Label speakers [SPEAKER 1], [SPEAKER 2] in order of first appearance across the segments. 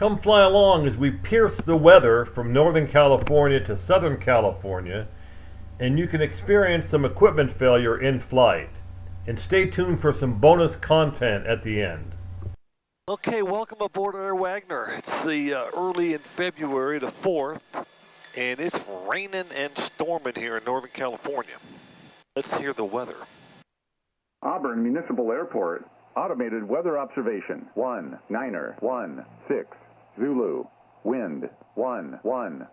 [SPEAKER 1] Come fly along as we pierce the weather from Northern California to Southern California, and you can experience some equipment failure in flight. And stay tuned for some bonus content at the end.
[SPEAKER 2] Okay, welcome aboard Air Wagner. It's the early in February, the 4th, and it's raining and storming here in Northern California. Let's hear the weather.
[SPEAKER 3] Auburn Municipal Airport, automated weather observation, 19er16 Zulu, wind 110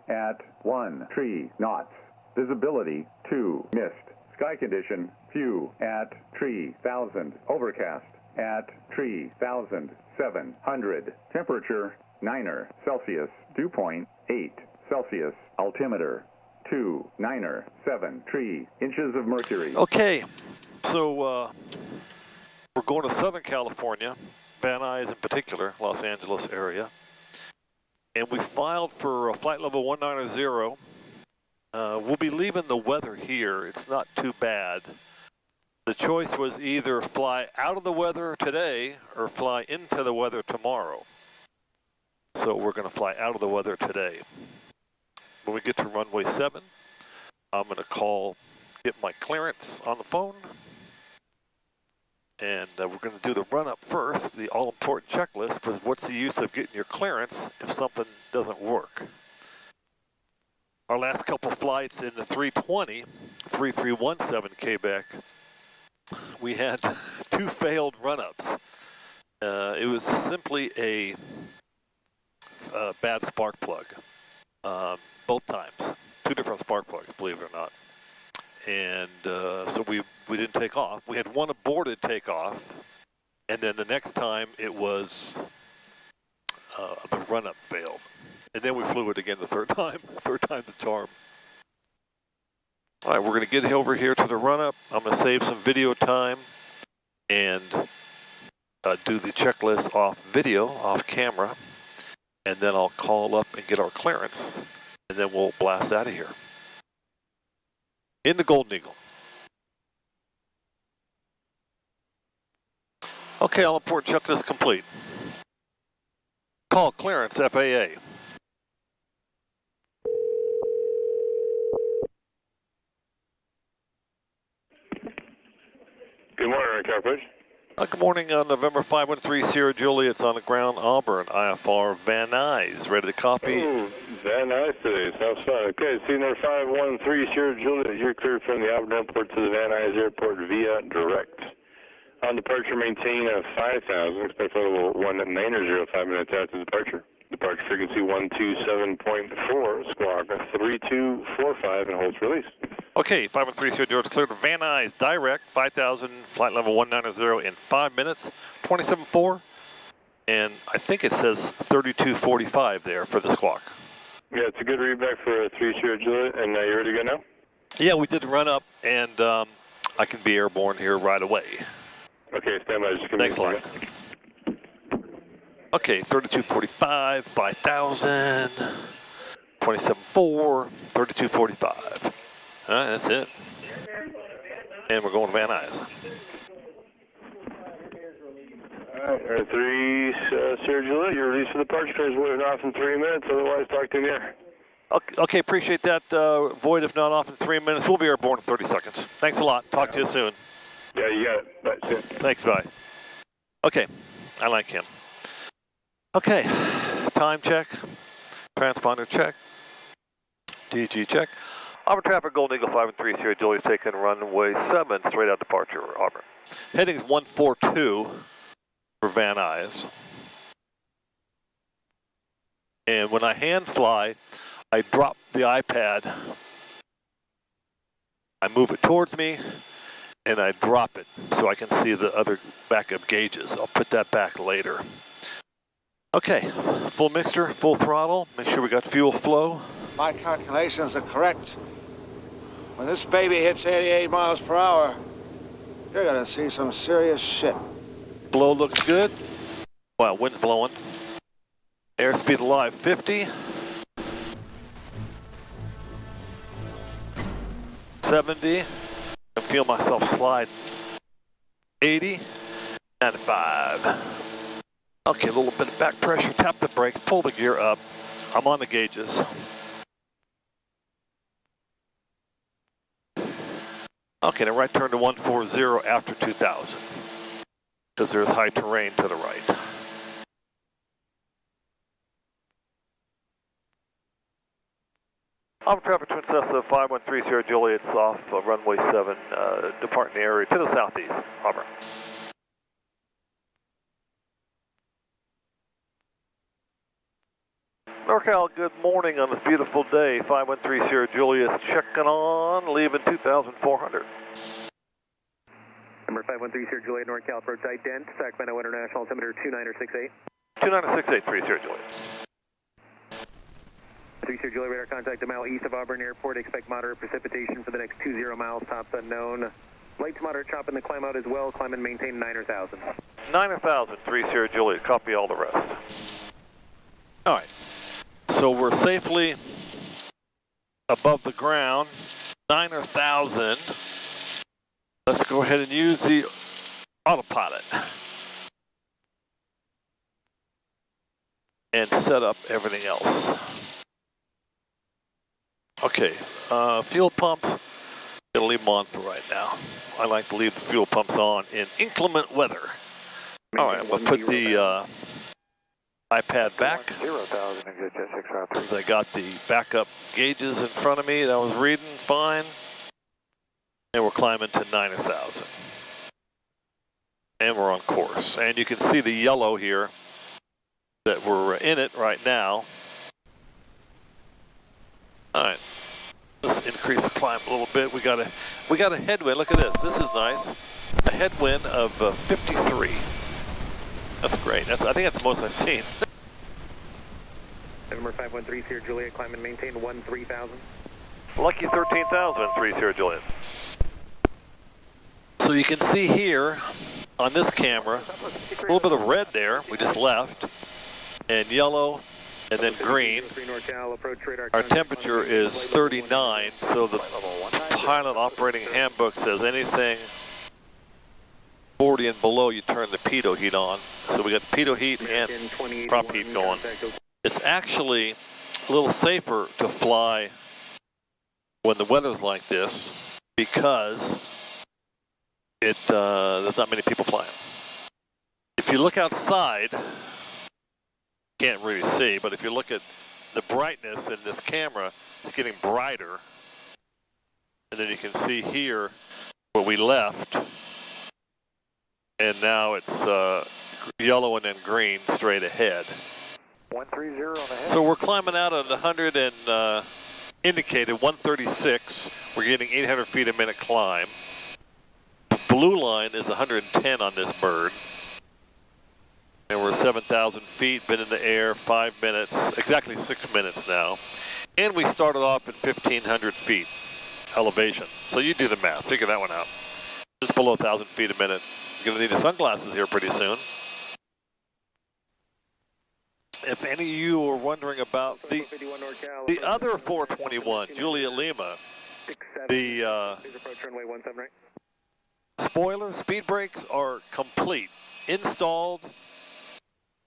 [SPEAKER 3] at 13 knots, visibility 2, mist, sky condition few at 3,000, overcast at 3,700, temperature 9er Celsius, dew point 8 Celsius, altimeter 29er73 inches of mercury.
[SPEAKER 2] Okay, so we're going to Southern California, Van Nuys in particular, Los Angeles area, and we filed for flight level 190. We'll be leaving the weather here. It's not too bad. The choice was either fly out of the weather today or fly into the weather tomorrow. So we're going to fly out of the weather today. When we get to runway 7, I'm going to get my clearance on the phone. And we're going to do the run-up first, the all-important checklist, because what's the use of getting your clearance if something doesn't work? Our last couple flights in the 320, 3317 Quebec, we had 2 failed run-ups. It was simply a bad spark plug, both times. 2 different spark plugs, believe it or not. And so we didn't take off. We had 1 aborted takeoff, and then the next time it was the run-up failed. And then we flew it again the third time. Third time's the charm. All right, we're going to get over here to the run-up. I'm going to save some video time and do the checklist off video, off camera, and then I'll call up and get our clearance, and then we'll blast out of here. In the Golden Eagle. Okay, all important checklist complete. Call clearance FAA.
[SPEAKER 4] Good morning, Aircraft.
[SPEAKER 2] Good morning, November 513 Sierra Juliet. It's on the ground, Auburn, IFR Van Nuys. Ready to copy?
[SPEAKER 4] Oh, Van Nuys today. Sounds fun. Okay, see number 513 Sierra Juliet. You're cleared from the Auburn Airport to the Van Nuys Airport via direct. On departure, maintain a 5,000. Expect level 190 5 minutes after departure. Departure frequency 127.4, squawk 3245, and holds release.
[SPEAKER 2] Okay, 513 Sierra Juliet cleared to Van Nuys direct, 5,000, flight level 190 in 5 minutes, 27.4, and I think it says 3245 there for the squawk.
[SPEAKER 4] Yeah, it's a good readback for 3 Sierra Juliet, and you ready to go now?
[SPEAKER 2] Yeah, we did the run up, and I can be airborne here right away.
[SPEAKER 4] Okay, stand by. Just give
[SPEAKER 2] Thanks a lot. Okay, 3245, 5,000, 27.4, 3245. All right, that's it. And we're going to Van Nuys.
[SPEAKER 4] All right, 3 Sierra Juliet, you're released for departure. Clear's void off in 3 minutes, otherwise talk to you in the air.
[SPEAKER 2] Okay, appreciate that. Void if not off in 3 minutes. We'll be airborne in 30 seconds. Thanks a lot. Talk to you soon.
[SPEAKER 4] Yeah, you got it. Bye.
[SPEAKER 2] Thanks, bye. Okay, I like him. Okay, time check, transponder check, DG check. Auburn traffic, Golden Eagle 513 Sierra Juliet's taking runway 7, straight out departure, Auburn. Heading is 142 for Van Nuys. And when I hand fly, I drop the iPad, I move it towards me, and I drop it so I can see the other backup gauges. I'll put that back later. Okay, full mixture, full throttle. Make sure we got fuel flow.
[SPEAKER 5] My calculations are correct. When this baby hits 88 miles per hour, you're gonna see some serious shit.
[SPEAKER 2] Flow looks good. Wow, wind's blowing. Airspeed alive 50. 70. I can feel myself sliding. 80. 95. Okay, a little bit of back pressure, tap the brakes, pull the gear up. I'm on the gauges. Okay, now right turn to 140 after 2000, because there's high terrain to the right. Alpha traffic Twin Cessna 513 Sierra Juliet off runway 7, departing the area to the southeast. Over. NorCal, good morning on this beautiful day. 513 Sierra Juliet checking on, leaving 2,400.
[SPEAKER 6] Number 513 Sierra Juliet, NorCal, approach ident, Sacramento International, altimeter 2968.
[SPEAKER 2] 2968, Sierra Juliet.
[SPEAKER 6] 3 Sierra Juliet, radar contact a mile east of Auburn Airport. Expect moderate precipitation for the next 20 miles, tops unknown. Light to moderate chop in the climb out as well, climb and maintain 9,000.
[SPEAKER 2] 9,000, 3 Sierra Juliet, copy all the rest. All right, so we're safely above the ground, 9,000. Let's go ahead and use the autopilot and set up everything else. Okay, fuel pumps, gonna leave them on for right now. I like to leave the fuel pumps on in inclement weather. All right, I'm gonna put the iPad back, since I got the backup gauges in front of me that I was reading fine. And we're climbing to 9,000. And we're on course. And you can see the yellow here that we're in it right now. All right, let's increase the climb a little bit. We got a headwind. Look at this. This is nice. A headwind of 53. That's great. I think that's the most I've seen.
[SPEAKER 6] Number 513 Sierra Juliet, climb and maintain 13,000.
[SPEAKER 2] Lucky 13,000, 3 Sierra Juliet. So you can see here on this camera, a little bit of red there, we just left, and yellow, and then green. Our temperature is 39, so the pilot operating handbook says anything 40 and below, you turn the pitot heat on. So we got the pitot heat and prop heat going. It's actually a little safer to fly when the weather's like this, because there's not many people flying. If you look outside, can't really see, but if you look at the brightness in this camera, it's getting brighter. And then you can see here where we left, and now it's yellow and then green straight ahead.
[SPEAKER 6] 130 on the head.
[SPEAKER 2] So we're climbing out at 100 and indicated 136. We're getting 800 feet a minute climb. The blue line is 110 on this bird. And we're 7,000 feet, been in the air 5 minutes, exactly 6 minutes now. And we started off at 1,500 feet elevation. So you do the math, figure that one out. Just below 1,000 feet a minute. You're gonna need the sunglasses here pretty soon. If any of you are wondering about the other 421, Juliet Lima, the spoiler, speed brakes are complete, installed,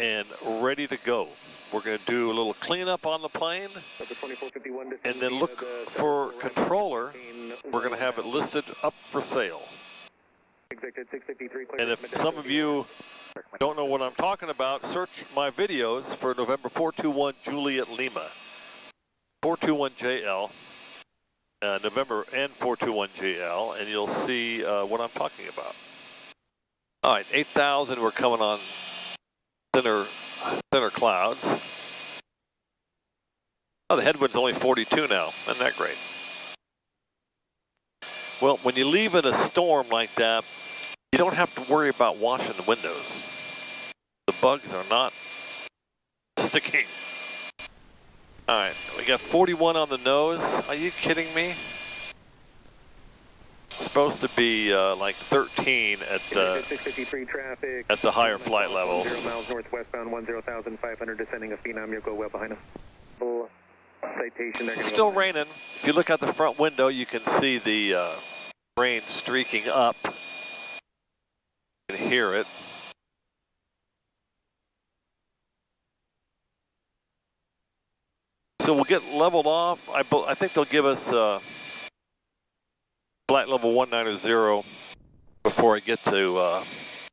[SPEAKER 2] and ready to go. We're going to do a little cleanup on the plane, and then look for controller. We're going to have it listed up for sale. And if some of you don't know what I'm talking about, search my videos for November 421 Juliet Lima, 421JL, November N421JL, and you'll see what I'm talking about. All right, 8,000, we're coming on thinner clouds. Oh, the headwind's only 42 now. Isn't that great? Well, when you leave in a storm like that, you don't have to worry about washing the windows. The bugs are not sticking. All right, we got 41 on the nose. Are you kidding me? It's supposed to be like 13 at the higher flight levels.
[SPEAKER 6] 0 miles northwestbound, 10,500 descending a Phenom. You'll go well behind us. Citation.
[SPEAKER 2] It's still raining. If you look out the front window, you can see the rain streaking up. You can hear it. So we'll get leveled off. I think they'll give us flight level 190 before I get to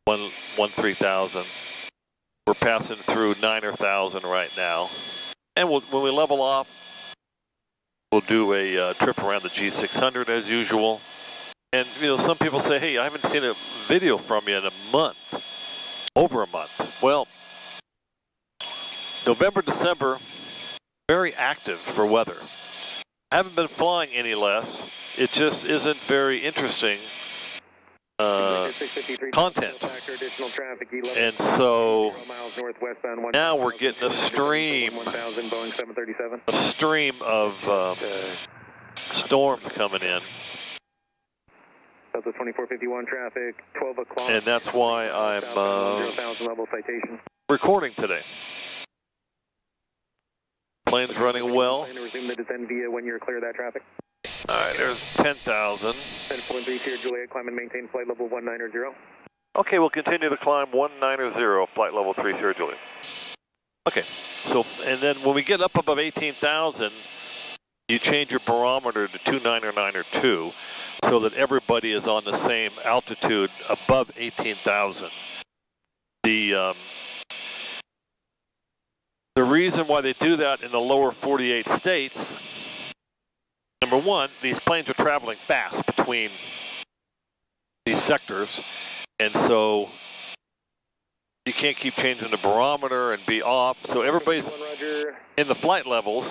[SPEAKER 2] 13,000. We're passing through 9,000 right now. And when we level off, we'll do a trip around the G600 as usual. And you know, some people say, hey, I haven't seen a video from you in a month, over a month. Well, November, December, very active for weather. I haven't been flying any less. It just isn't very interesting content. And so now we're getting a stream of storms coming in.
[SPEAKER 6] That's the 2451 traffic, 12 o'clock.
[SPEAKER 2] And that's why I'm recording today. Plane's running well.
[SPEAKER 6] Resume the descent via when you're clear of that traffic.
[SPEAKER 2] All right, there's 10,000.
[SPEAKER 6] 10.3 Sierra Juliet, climb and maintain flight level 190.
[SPEAKER 2] Okay, we'll continue to climb 190, flight level 3 Sierra Juliet. Okay, so, and then when we get up above 18,000, you change your barometer to 299 so that everybody is on the same altitude above 18,000. The reason why they do that in the lower 48 states, number one, these planes are traveling fast between these sectors, and so you can't keep changing the barometer and be off. So everybody's in the flight levels.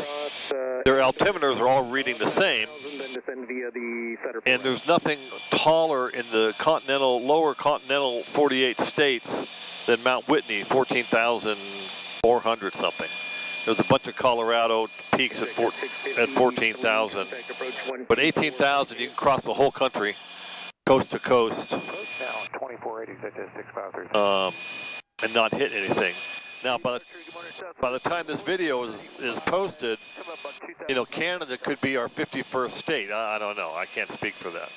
[SPEAKER 2] Their altimeters are all reading the same, and there's nothing taller in the lower continental 48 states than Mount Whitney, 14,400 something. There's a bunch of Colorado peaks at 14,000, but 18,000 you can cross the whole country, coast to coast, and not hit anything. Now, by the time this video is posted, you know, Canada could be our 51st state. I don't know. I can't speak for that.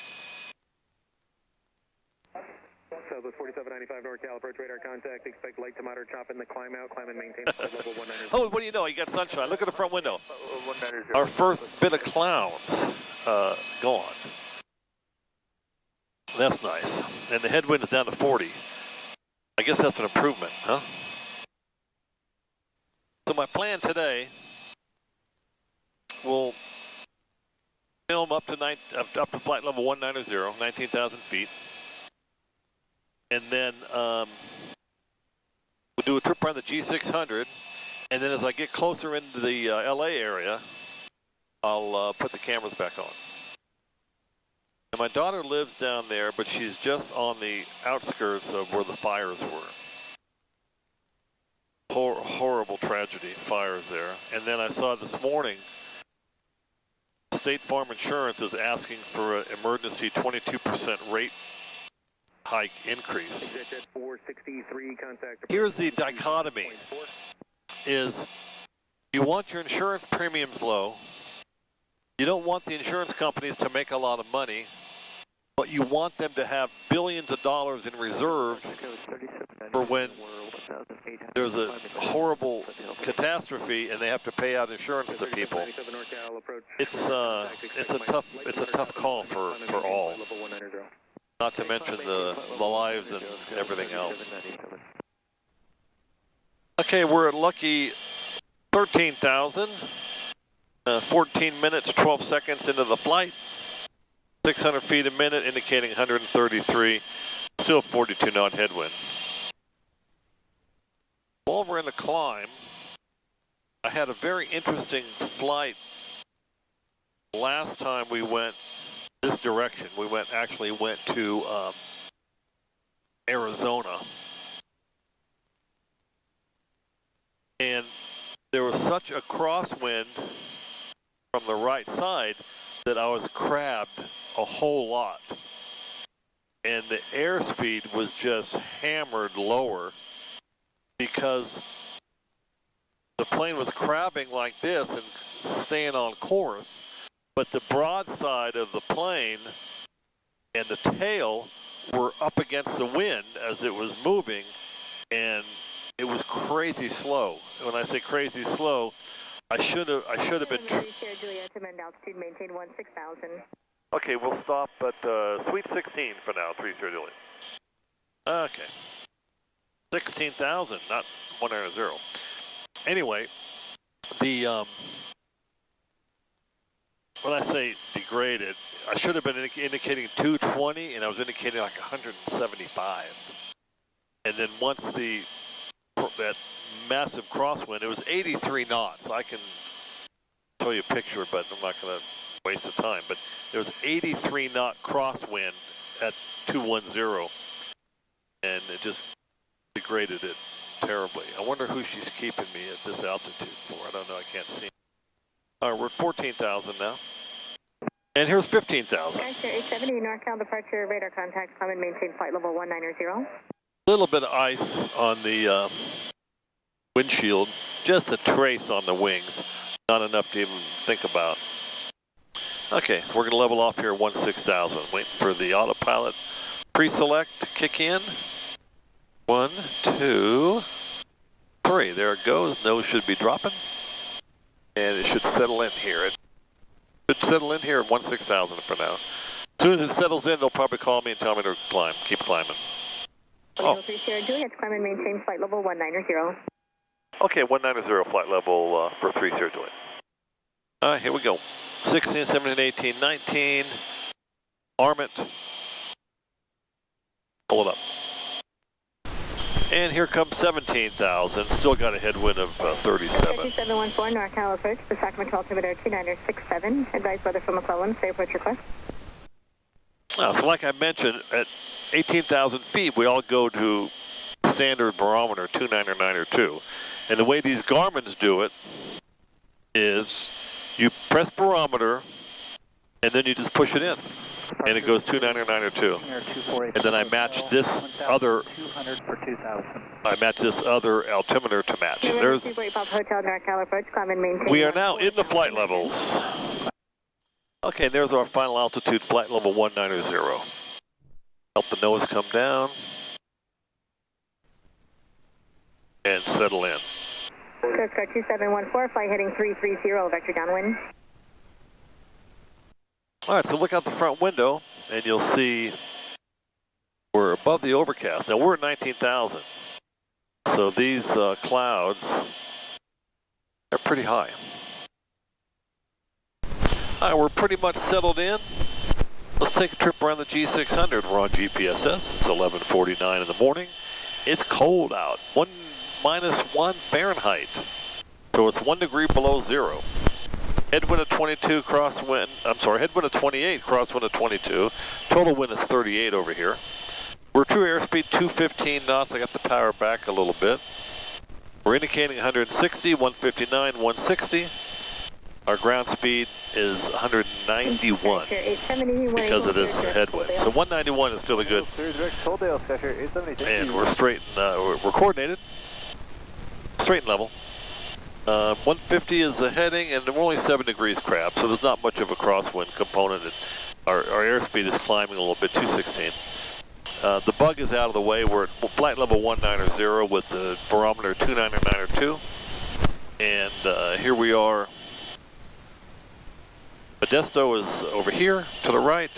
[SPEAKER 6] Southwest 4795 NorCal, approach radar contact. Expect light to moderate chop in the climb out. Climb and maintain flight level 190.
[SPEAKER 2] Oh, what do you know? You got sunshine. Look at the front window. Our first bit of clouds gone. That's nice. And the headwind is down to 40. I guess that's an improvement, huh? So my plan today will film up to flight level 190, 19,000 feet. And then we'll do a trip around the G600. And then as I get closer into the LA area, I'll put the cameras back on. And my daughter lives down there, but she's just on the outskirts of where the fires were. Horrible tragedy, fires there. And then I saw this morning, State Farm Insurance is asking for an emergency 22% rate hike increase. Here's the dichotomy, is you want your insurance premiums low, you don't want the insurance companies to make a lot of money, but you want them to have billions of dollars in reserve for when there's a horrible catastrophe and they have to pay out insurance to people. It's a tough call for all. Not to mention the lives and everything else. Okay, we're at lucky 13,000. 14 minutes, 12 seconds into the flight. 600 feet a minute, indicating 133. Still 42 knot headwind. While we're in the climb, I had a very interesting flight last time we went this direction. We actually went to Arizona. And there was such a crosswind from the right side that I was crabbed a whole lot. And the airspeed was just hammered lower because the plane was crabbing like this and staying on course. But the broadside of the plane and the tail were up against the wind as it was moving, and it was crazy slow. When I say crazy slow, I should have been.
[SPEAKER 7] Sierra Juliet to amend altitude, maintain 16,000.
[SPEAKER 2] Okay, we'll stop at Suite 16 for now, 3 Sierra Juliet. Okay. 16,000, not 190. Anyway, the when I say degraded, I should have been indicating 220, and I was indicating like 175. And then once that massive crosswind, it was 83 knots. I can show you a picture, but I'm not going to waste the time. But there was 83 knot crosswind at 210, and it just degraded it terribly. I wonder who she's keeping me at this altitude for. I don't know. I can't see. All right, we're at 14,000 now. And here's 15,000.
[SPEAKER 7] Skyster 870, NorCal departure, radar contact, climb and maintain flight level 190.
[SPEAKER 2] A little bit of ice on the windshield, just a trace on the wings, not enough to even think about. Okay, we're going to level off here at 16,000. Waiting for the autopilot pre-select to kick in. 1, 2, 3. There it goes. Nose should be dropping. And it should settle in here. It should settle in here at 16,000 for now. As soon as it settles in, they'll probably call me and tell me to climb. Keep climbing.
[SPEAKER 7] Oh. 3 Sierra Juliet, climb and maintain flight level 190.
[SPEAKER 2] Okay, 190 flight level for 3 Sierra Juliet. All right, here we go. 16, 17, 18, 19. Arm it. Pull it up. And here comes 17,000. Still got a headwind of 37.
[SPEAKER 7] 2714, NorCal approach, the Sacramento altimeter 2967. Advise weather from McClellan. Say approach request.
[SPEAKER 2] So like I mentioned, at 18,000 feet, we all go to standard barometer 29902. And the way these Garmin's do it is you press barometer and then you just push it in. And it goes 29902. And then I match this other altimeter to match. There's, we are now in the flight levels. Okay, there's our final altitude, flight level 190. Help the nose come down and settle in.
[SPEAKER 7] Coast Guard 2714, flight heading 330, vector downwind.
[SPEAKER 2] All right, so look out the front window and you'll see we're above the overcast. Now we're at 19,000. So these clouds are pretty high. All right, we're pretty much settled in. Let's take a trip around the G600. We're on GPSS. It's 11:49 in the morning. It's cold out. -1 Fahrenheit. So it's 1 degree below zero. Headwind of 22, crosswind, headwind of 28, crosswind of 22. Total wind is 38 over here. We're true airspeed 215 knots. I got the power back a little bit. We're indicating 160, 159, 160. Our ground speed is 191 because of this headwind. So 191 is still a good. And we're straight, we're coordinated, straight and level. 150 is the heading, and we're only 7 degrees crab, so there's not much of a crosswind component. Our airspeed is climbing a little bit, 216. The bug is out of the way. We're at flight level 190 with the barometer 29902. And here we are. Modesto is over here to the right.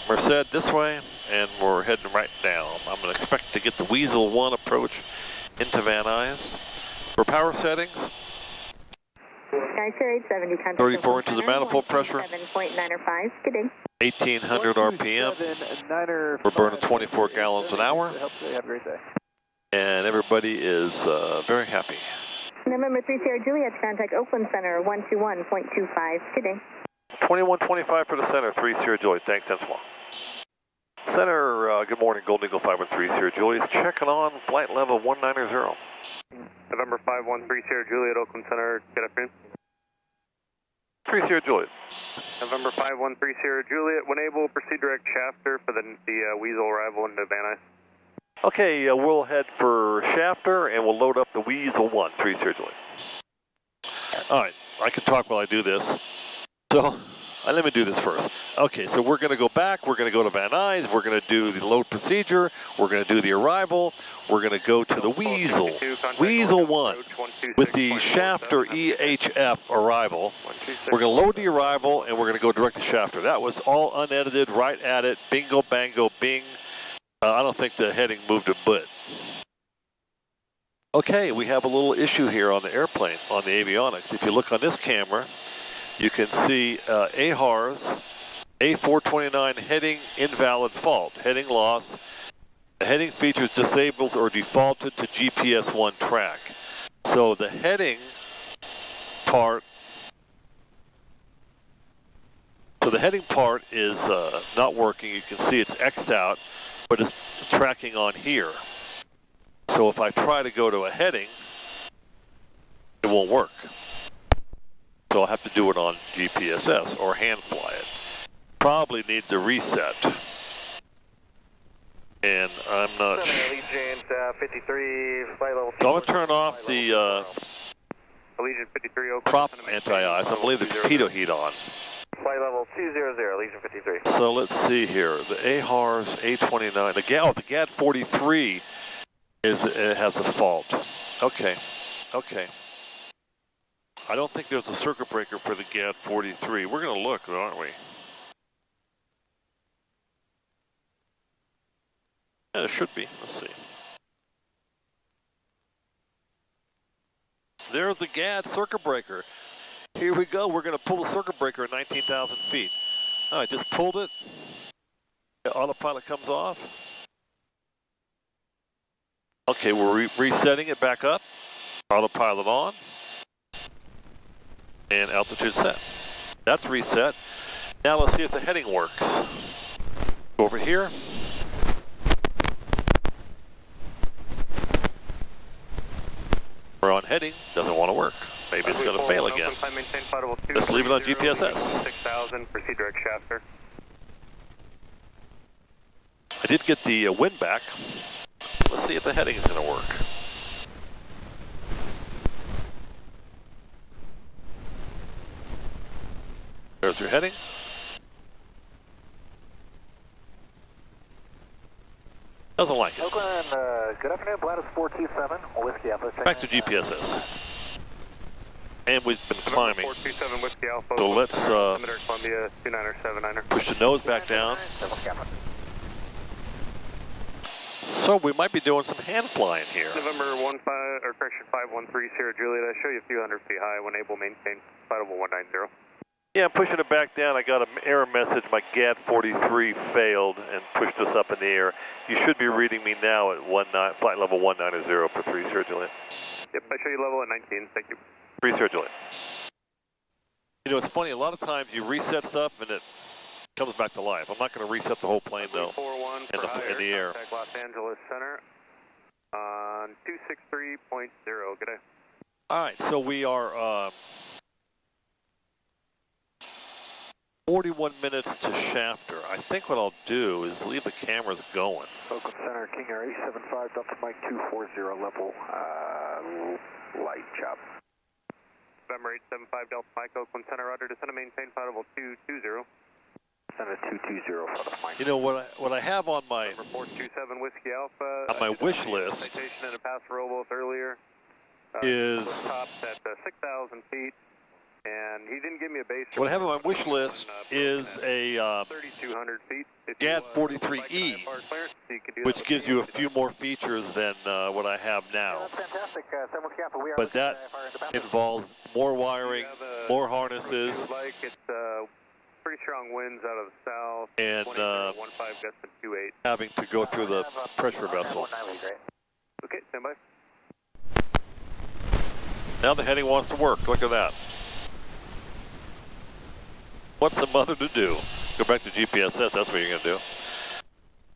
[SPEAKER 2] Merced this way, and we're heading right down. I'm going to expect to get the Weasel 1 approach into Van Nuys. For power settings, 34 inches of manifold pressure,
[SPEAKER 7] 7.905, good day.
[SPEAKER 2] 1800 RPM, we're burning 24 gallons an hour, and everybody is very happy.
[SPEAKER 7] November 3 Sierra Juliet, contact Oakland Center 121.25, good day.
[SPEAKER 2] 2125 for the center, 3 Sierra Juliet, thanks, that's one. Center, good morning, Golden Eagle 513 Sierra Juliet, checking on flight level 190.
[SPEAKER 6] November 513 Sierra Juliet, Oakland Center, good afternoon.
[SPEAKER 2] 3 Sierra Juliet.
[SPEAKER 6] November 513 Sierra Juliet, when able, proceed direct Shafter for the Weasel arrival into Van Nuys.
[SPEAKER 2] Okay, we'll head for Shafter and we'll load up the Weasel 1, 3 Sierra Juliet. All right, I can talk while I do this. So, Let me do this first. Okay, so we're going to go back. We're going to go to Van Nuys. We're going to do the load procedure. We're going to do the arrival. We're going to go to the Weasel. Weasel 1 with the Shafter EHF arrival. We're going to load the arrival, and we're going to go direct to Shafter. That was all unedited, right at it. Bingo, bango, bing. I don't think the heading moved a bit. Okay, we have a little issue here on the airplane, on the avionics. If you look on this camera, you can see AHARS A429 heading invalid fault, heading lost. The heading features disables or defaulted to GPS 1 track. So the heading part, is not working. You can see it's X'd out, but it's tracking on here. So if I try to go to a heading, it won't work. So I'll have to do it on GPSS or hand fly it. Probably needs a reset. And I'm not sure.
[SPEAKER 6] Allegiant 53, flight level.
[SPEAKER 2] So I'm going to turn off the
[SPEAKER 6] Allegiant 53,
[SPEAKER 2] prop anti-ice. I believe the torpedo heat on.
[SPEAKER 6] Flight level 200, Allegiant 53.
[SPEAKER 2] So let's see here. The AHARS A29, the GAD 43 has a fault. Okay. I don't think there's a circuit breaker for the GAD 43. We're going to look, aren't we? Yeah, it should be. Let's see. There's the GAD circuit breaker. Here we go. We're going to pull the circuit breaker at 19,000 feet. I just pulled it. The autopilot comes off. Okay, we're resetting it back up. Autopilot on. And altitude set. That's reset. Now let's see if the heading works. Go over here. We're on heading. Doesn't want to work. Maybe it's going to fail again. Let's leave it on GPSS.
[SPEAKER 6] 6,000, proceed direct Shafter.
[SPEAKER 2] I did get the wind back. Let's see if the heading is going to work. There's your heading. Doesn't like it.
[SPEAKER 6] Oakland, good afternoon, Bladis 427, Whiskey Alpha.
[SPEAKER 2] Back to GPSS. And we've been climbing.
[SPEAKER 6] 427 Whiskey Alpha.
[SPEAKER 2] So let's
[SPEAKER 6] Columbia 29er, 79er.
[SPEAKER 2] push the nose back down. So we might be doing some hand flying here.
[SPEAKER 6] November 513 Sierra Juliet. I show you a few hundred feet high. When able, maintain flight level 190.
[SPEAKER 2] Yeah, I'm pushing it back down. I got an error message. My GAD 43 failed and pushed us up in the air. You should be reading me now at flight level 190 for 3 Sierra Juliet.
[SPEAKER 6] Yep, I show you level at 19. Thank you.
[SPEAKER 2] 3 Sierra Juliet. You know, it's funny. A lot of times you reset stuff and it comes back to life. I'm not going to reset the whole plane though. In the air.
[SPEAKER 6] Contact Los Angeles Center on 263.0. Good day.
[SPEAKER 2] All right, so we are 41 minutes to Shafter. I think what I'll do is leave the cameras going.
[SPEAKER 6] Oakland Center, King Air 875, Delta Mike 240 level, light chop. November 875, Delta Mike, Oakland Center, Roger, descend and maintain flight level 220. Descend at 220 for the Mike.
[SPEAKER 2] You know, what I have on my,
[SPEAKER 6] 427 Whiskey Alpha,
[SPEAKER 2] on my wish list
[SPEAKER 6] citation and a pass roll both earlier,
[SPEAKER 2] is,
[SPEAKER 6] tops at 6,000 feet. And he didn't give me a base.
[SPEAKER 2] What I have on my wish list is a
[SPEAKER 6] 3,200 feet.
[SPEAKER 2] GAD 43E, which gives you a few more features than what I have now. But that involves more wiring, more harnesses,
[SPEAKER 6] it's pretty strong winds out of the south,
[SPEAKER 2] and
[SPEAKER 6] 15 gust and 28.
[SPEAKER 2] Having to go through the pressure vessel.
[SPEAKER 6] Okay, stand by.
[SPEAKER 2] Now the heading wants to work. Look at that. What's the mother to do? Go back to GPSS, that's what you're going to do.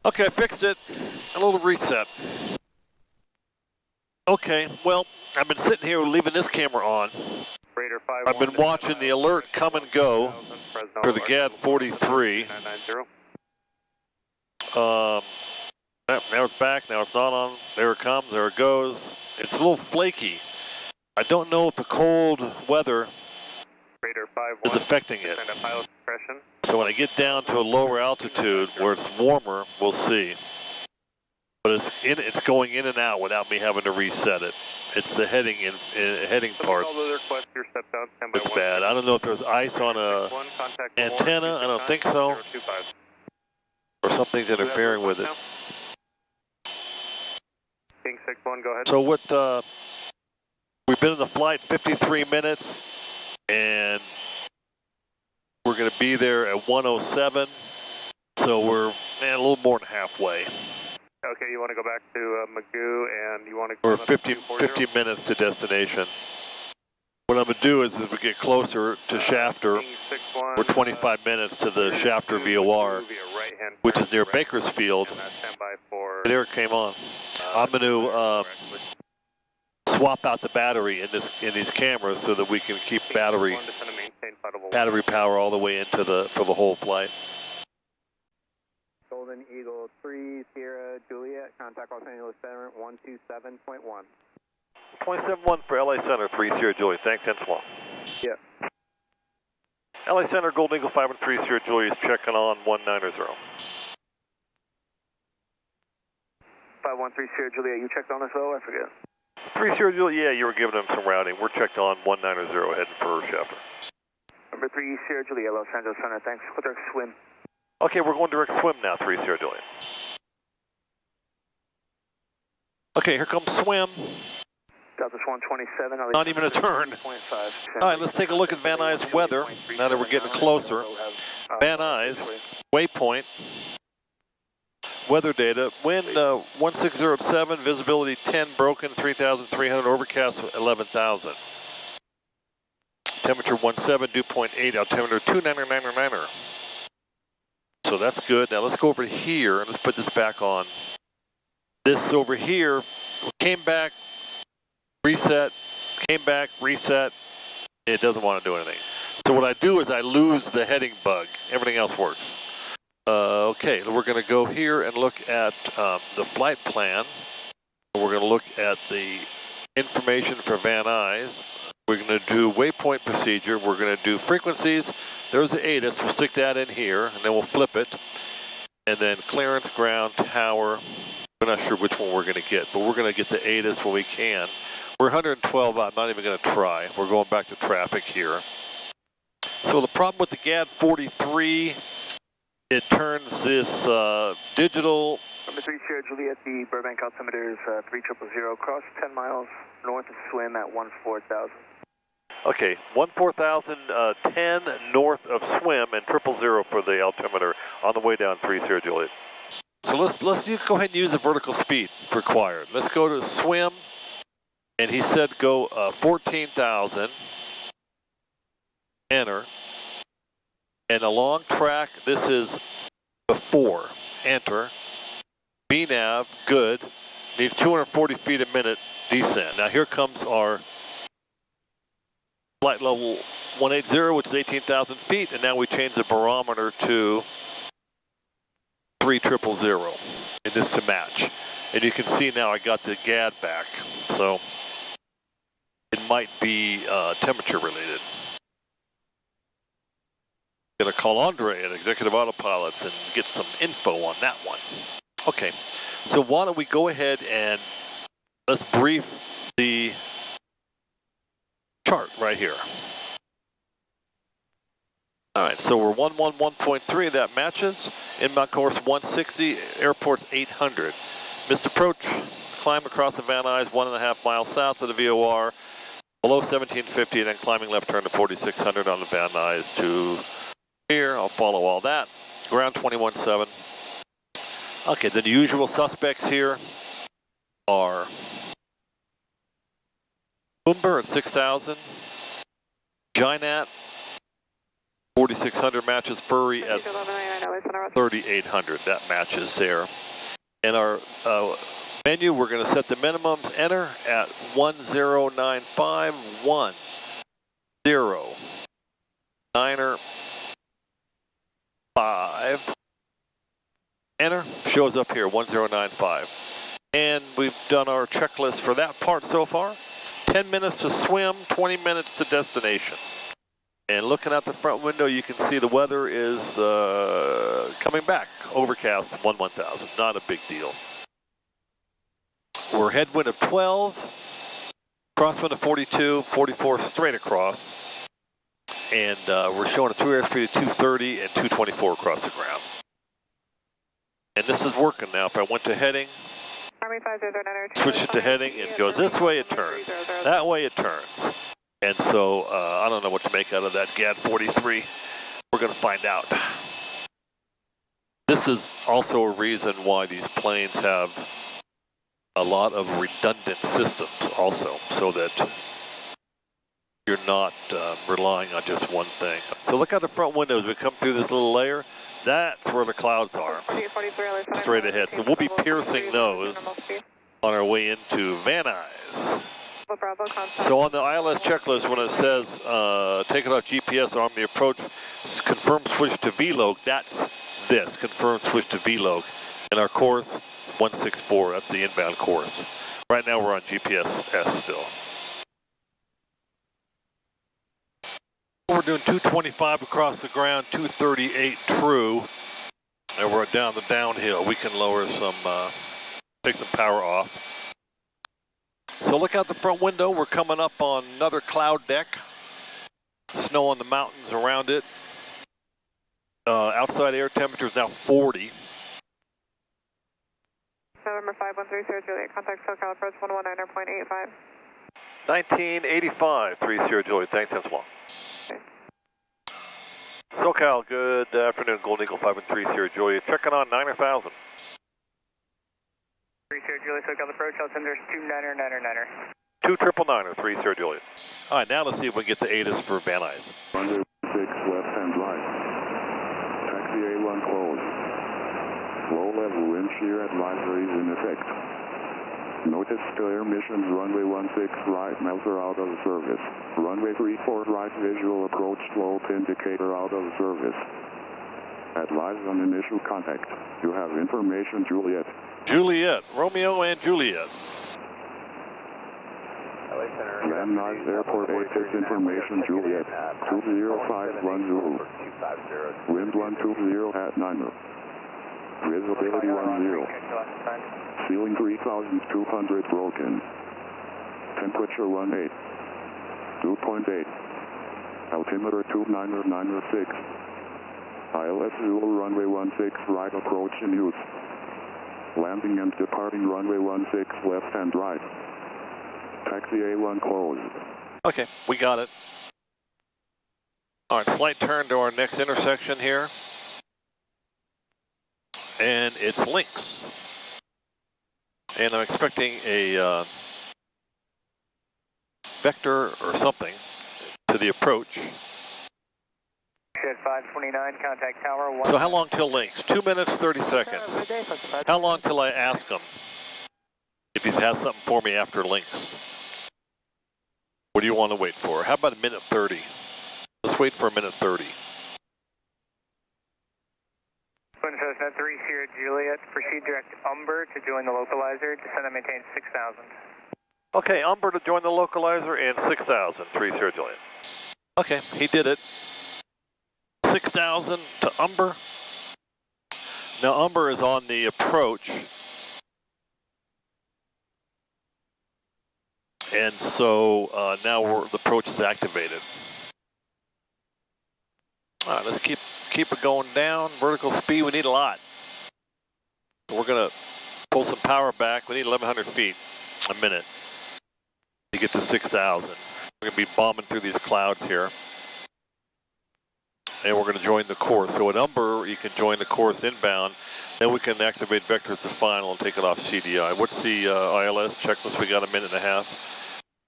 [SPEAKER 2] Okay, I fixed it. A little reset. Okay, well, I've been sitting here leaving this camera on. I've been watching the alert come and go for the GAD 43. Now it's back, now it's not on. There it comes, there it goes. It's a little flaky. I don't know if the cold weather is affecting it. So when I get down to a lower altitude where it's warmer, we'll see. But it's going in and out without me having to reset it. It's the heading part. It's bad. I don't know if there's ice on a antenna. I don't think so. Or something's interfering with it.
[SPEAKER 6] King 6-1, go ahead.
[SPEAKER 2] So what? We've been in the flight 53 minutes, and we're going to be there at 1:07. So we're a little more than halfway.
[SPEAKER 6] Okay, you want to go back to Magoo, and you want to...
[SPEAKER 2] We're 50 minutes to destination. What I'm going to do is as we get closer to Shafter, we're 25 minutes to the Shafter VOR, which is near Bakersfield. There it came on. I'm going to swap out the battery in these cameras so that we can keep battery power all the way into for the whole flight.
[SPEAKER 6] Golden Eagle 3 Sierra Juliet, contact Los Angeles Center 127.1.
[SPEAKER 2] 27.1 for LA Center 3 Sierra Juliet. Thanks, N513.
[SPEAKER 6] Yeah.
[SPEAKER 2] LA Center Golden Eagle 5 and 3 Sierra Juliet is checking on 190.
[SPEAKER 6] 513 Sierra Juliet, you checked on us though? I forget.
[SPEAKER 2] 3 Sierra Juliet, yeah, you were giving them some routing. We're checked on 190 heading for Shafter.
[SPEAKER 6] Number 3 Sierra Juliet, Los Angeles Center, thanks. Go direct swim.
[SPEAKER 2] Okay, we're going direct swim now, 3 Sierra Juliet. Okay, here comes swim.
[SPEAKER 6] Delta 127.
[SPEAKER 2] Not even a turn. All right, let's take a look at Van Nuys weather now that we're getting closer. Van Nuys, waypoint, weather data, wind 1607, visibility 10, broken 3,300, overcast 11,000. Temperature 17, dew point 8, altimeter 299er. So that's good. Now let's go over here and let's put this back on. This over here came back, reset, came back, reset. It doesn't want to do anything. So what I do is I lose the heading bug. Everything else works. Okay, we're going to go here and look at the flight plan. We're going to look at the information for Van Nuys. We're going to do waypoint procedure. We're going to do frequencies. There's the ATIS. We'll stick that in here, and then we'll flip it. And then clearance, ground, tower. We're not sure which one we're going to get, but we're going to get the ATIS when we can. We're 112 out. I'm not even going to try. We're going back to traffic here. So the problem with the GAD 43, it turns this digital...
[SPEAKER 6] Number 3 Sierra Juliet, the Burbank altimeter is 3000, cross 10 miles north of swim at 14,000.
[SPEAKER 2] Okay, 14,010 north of swim and 000 for the altimeter on the way down 3 Sierra Juliet. So let's go ahead and use the vertical speed required. Let's go to swim, and he said go 14,000, enter, and along track, this is before, enter, VNAV, good, needs 240 feet a minute descent. Now here comes our flight level 180, which is 18,000 feet, and now we change the barometer to 3000 in this to match. And you can see now I got the GAD back, so it might be temperature related. Gonna call Andre at Executive Autopilots and get some info on that one. Okay, so why don't we go ahead and let's brief the chart right here. All right, so we're 111.3, that matches. Inbound course 160, airport's 800. Missed approach, climb across the Van Nuys 1.5 miles south of the VOR, below 1750, and then climbing left turn to 4600 on the Van Nuys to here. I'll follow all that. Ground 21.7. Okay, the usual suspects here are Boomber at 6,000, Gynat 4,600 matches, Furry at 3,800. That matches there. And our menu, we're going to set the minimums. Enter at 1095, 10, 9er, 5. Enter, shows up here, 1095. And we've done our checklist for that part so far. 10 minutes to swim, 20 minutes to destination. And looking out the front window, you can see the weather is coming back. Overcast, 1/1000, not a big deal. We're headwind of 12, crosswind of 42, 44 straight across. And we're showing a through airspeed of 230 and 224 across the ground. And this is working now. If I went to heading, switch it to heading, it goes this way, it turns. That way, it turns. And so I don't know what to make out of that GAD 43. We're going to find out. This is also a reason why these planes have a lot of redundant systems also, so that you're not relying on just one thing. So look out the front window as we come through this little layer. That's where the clouds are, straight ahead. So we'll be piercing those on our way into Van Nuys. So on the ILS checklist, when it says takeoff GPS on the approach, confirm switch to VLOC, that's this, confirm switch to VLOC. And our course, 164, that's the inbound course. Right now we're on GPS-S still. We're doing 225 across the ground, 238 true, and we're down the downhill. We can lower some, take some power off. So look out the front window. We're coming up on another cloud deck. Snow on the mountains around it. Outside air temperature is now 40.
[SPEAKER 7] November 5130 Juliet, contact SoCal approach 119.85.
[SPEAKER 2] 1985, 30 Juliet, thanks, that's long. SoCal, good afternoon, Golden Eagle 5130 Juliet, checking on 9,000.
[SPEAKER 6] 30 Juliet, SoCal approach, Altimeter 29er.
[SPEAKER 2] 2993, 30 Juliet. All right, now let's see if we can get the ATIS for Van Nuys.
[SPEAKER 8] Runway 6, left and right. Taxi A1 closed. Low level wind shear advisories in effect. Notice to air missions runway 16 right melter out of service. Runway 34 right visual approach slope indicator out of service. Advise on initial contact. You have information, Juliet.
[SPEAKER 2] Juliet, Romeo and Juliet.
[SPEAKER 8] Van Nuys Airport ATIS information, Juliet. 20510 Zulu. Wind 120 at 9. Visibility 10. Ceiling 3,200 broken. Temperature 18. 2.8. Altimeter 2996. ILS Zulu runway 16 right approach in use. Landing and departing runway 16 left and right. Taxi A1 closed.
[SPEAKER 2] Okay, we got it. All right, slight turn to our next intersection here. And it's Lynx. And I'm expecting a vector or something to the approach.
[SPEAKER 6] 529, contact tower 1.
[SPEAKER 2] So how long till Lynx? 2 minutes, 30 seconds. How long till I ask him if he has something for me after Lynx? What do you want to wait for? How about a minute 30? Let's wait for a minute 30.
[SPEAKER 6] Cessna 30 Juliet, proceed direct Umber to join the localizer, descend and maintain 6,000.
[SPEAKER 2] Okay, Umber to join the localizer and 6,000, 30 Juliet. Okay, he did it. 6,000 to Umber. Now Umber is on the approach. And so now the approach is activated. All right, let's keep it going down. Vertical speed, we need a lot. We're gonna pull some power back. We need 1,100 feet a minute to get to 6,000. We're gonna be bombing through these clouds here. And we're gonna join the course. So at Umber, you can join the course inbound. Then we can activate vectors to final and take it off CDI. What's the ILS checklist? We got a minute and a half.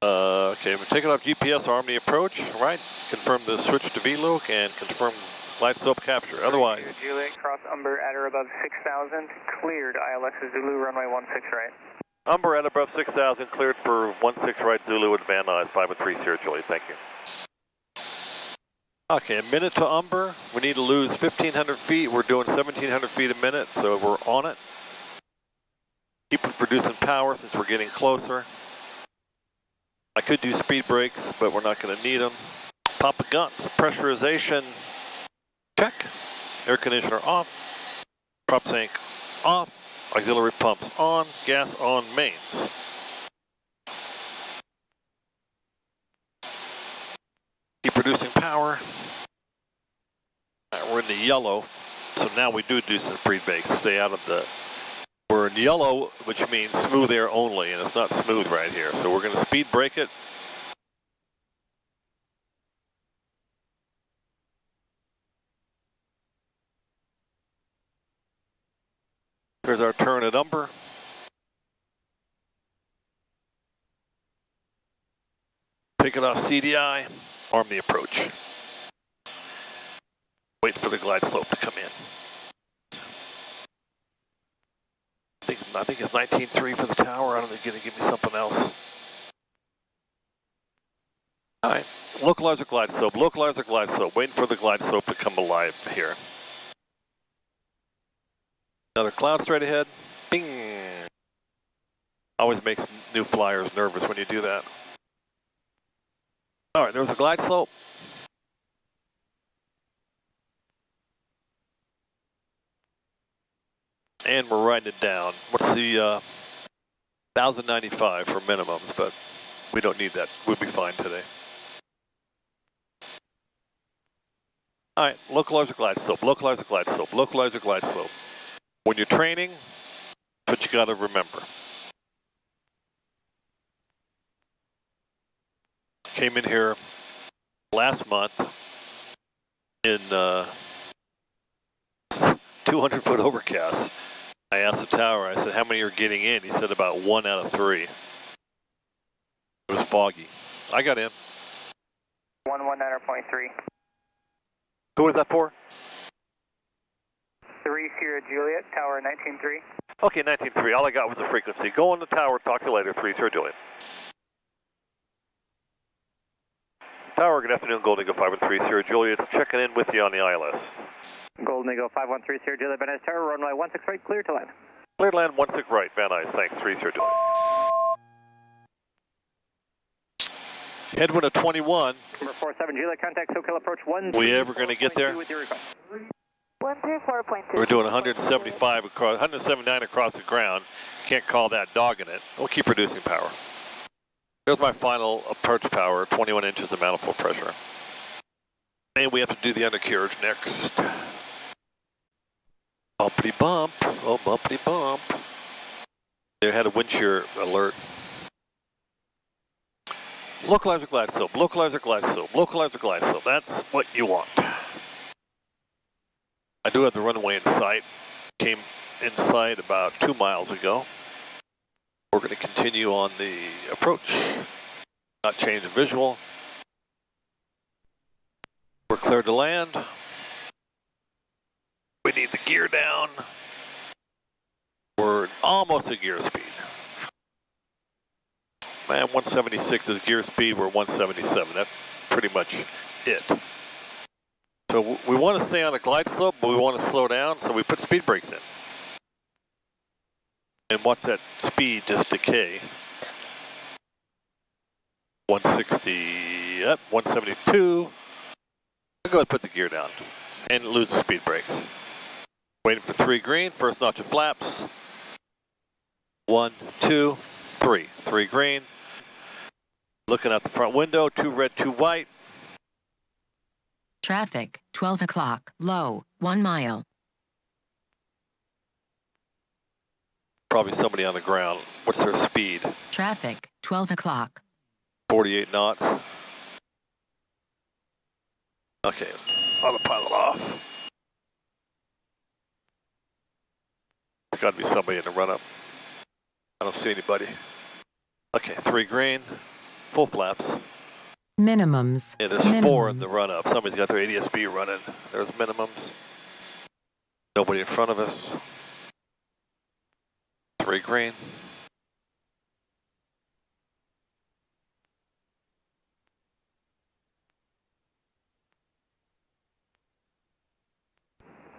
[SPEAKER 2] Okay, we're taking off GPS arm the approach, right? Confirm the switch to VLOC and confirm light slope capture. Otherwise,
[SPEAKER 6] Juliet, cross Umber at or above 6,000, cleared ILS Zulu, runway 16 right.
[SPEAKER 2] Umber at above 6,000, cleared for 16 right Zulu at Van Nuys, 5130 Juliet, thank you. Okay, a minute to Umber. We need to lose 1,500 feet. We're doing 1,700 feet a minute, so we're on it. Keep producing power since we're getting closer. I could do speed brakes, but we're not going to need them. Top of guns, pressurization, check. Air conditioner off. Prop tank off. Auxiliary pumps on. Gas on mains. Keep producing power. We're in the yellow, so now we do some pre-bakes. Stay out of the... We're in yellow, which means smooth air only, and it's not smooth right here. So we're going to speed brake it. Here's our turn at Umber. Take it off CDI, arm the approach. Wait for the glide slope to come in. I think it's 19.3 for the tower. I don't think they're going to give me something else. All right, localizer glide slope, localizer glide slope. Waiting for the glide slope to come alive here. Another cloud straight ahead. Bing. Always makes new flyers nervous when you do that. All right, there's a glide slope. And we're riding it down. What's the 1,095 for minimums, but we don't need that. We'll be fine today. All right, localizer glide slope, localizer glide slope, localizer glide slope. When you're training, that's what you got to remember. Came in here last month in 200-foot overcast. I asked the tower, I said, how many are getting in? He said about 1 out of 3. It was foggy. I got in.
[SPEAKER 6] 119.3.
[SPEAKER 2] Who was that for?
[SPEAKER 6] 3 Sierra Juliet, tower 19.3.
[SPEAKER 2] Okay, 19.3. All I got was the frequency. Go on the tower, talk to you later. 3 Sierra Juliet. Tower, good afternoon, Golden Eagle 513 Sierra Juliet. Checking in with you on the ILS.
[SPEAKER 6] Golden Eagle 513 Sierra Juliet, Van Nuys Tower, runway 16 right, clear to land.
[SPEAKER 2] Clear to land, 16 right, Van Nuys, thanks, 3 Sierra Juliet. Headwind of 21.
[SPEAKER 6] Number 47 Juliet, contact SoCal approach 1.
[SPEAKER 2] We ever going to get there?
[SPEAKER 6] With your request.
[SPEAKER 7] 134.2.
[SPEAKER 2] We're doing 175 across, 179 across the ground. Can't call that dogging it. We'll keep producing power. Here's my final approach power, 21 inches of manifold pressure. And we have to do the undercarriage next. Bumpity bump, oh bumpity bump. They had a wind shear alert. Localizer glide slope, localizer glide slope, localizer glide slope. That's what you want. I do have the runway in sight. Came in sight about 2 miles ago. We're going to continue on the approach. Not change the visual. We're cleared to land. We need the gear down. We're almost at gear speed. Man, 176 is gear speed, we're 177. That's pretty much it. So we want to stay on a glide slope, but we want to slow down, so we put speed brakes in. And watch that speed just decay. 160, yep, 172. I'll go ahead and put the gear down and lose the speed brakes. Waiting for 3 green, first notch of flaps. 1, 2, 3. 3 green. Looking out the front window, 2 red, 2 white.
[SPEAKER 9] Traffic, 12 o'clock, low, 1 mile.
[SPEAKER 2] Probably somebody on the ground. What's their speed?
[SPEAKER 9] Traffic, 12 o'clock.
[SPEAKER 2] 48 knots. Okay, autopilot off. There's got to be somebody in the run-up. I don't see anybody. Okay, 3 green, full flaps.
[SPEAKER 9] Minimums.
[SPEAKER 2] Yeah, there's 4 in the run-up. Somebody's got their ADSB running. There's minimums. Nobody in front of us. 3 green.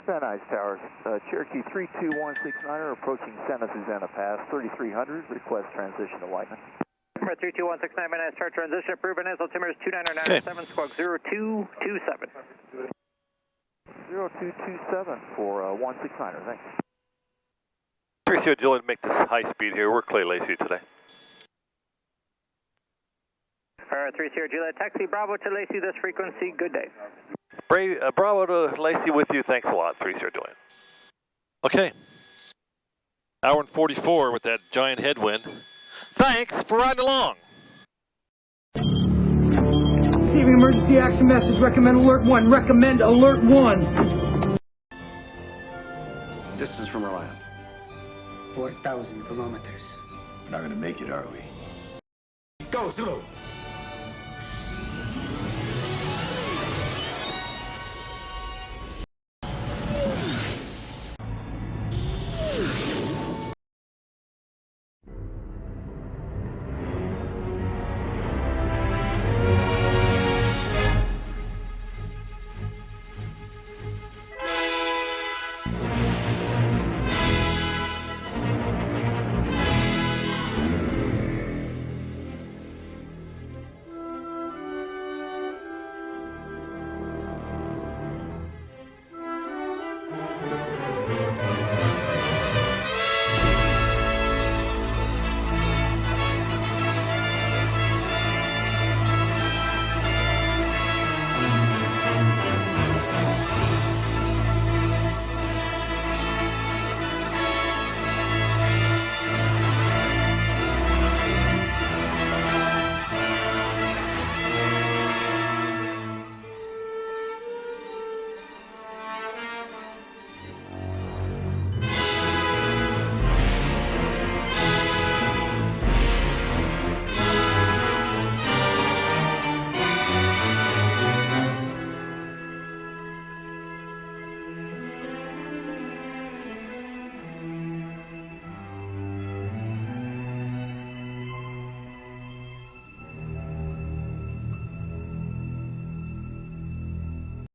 [SPEAKER 10] Van Nuys Towers, Cherokee 32169er approaching Santa Susana Pass, 3300, request transition to Wagner.
[SPEAKER 6] Number 32169, minus start transition approved, and altimeter is 29997, squawk 0227.
[SPEAKER 10] 0227 for 169er, thanks.
[SPEAKER 2] 30 Juliet, make this high speed here. We're Clay Lacey today.
[SPEAKER 6] 30 Juliet, taxi Bravo to Lacey, this frequency, good day.
[SPEAKER 2] Bravo to Lacey with you, thanks a lot, 30 Juliet. Okay. Hour and 44 with that giant headwind. Thanks for riding along.
[SPEAKER 11] Receiving emergency action message, recommend alert 1, recommend alert 1.
[SPEAKER 12] Distance from our land.
[SPEAKER 11] 4,000 kilometers.
[SPEAKER 12] We're not going to make it, are we?
[SPEAKER 11] Go, Zulu.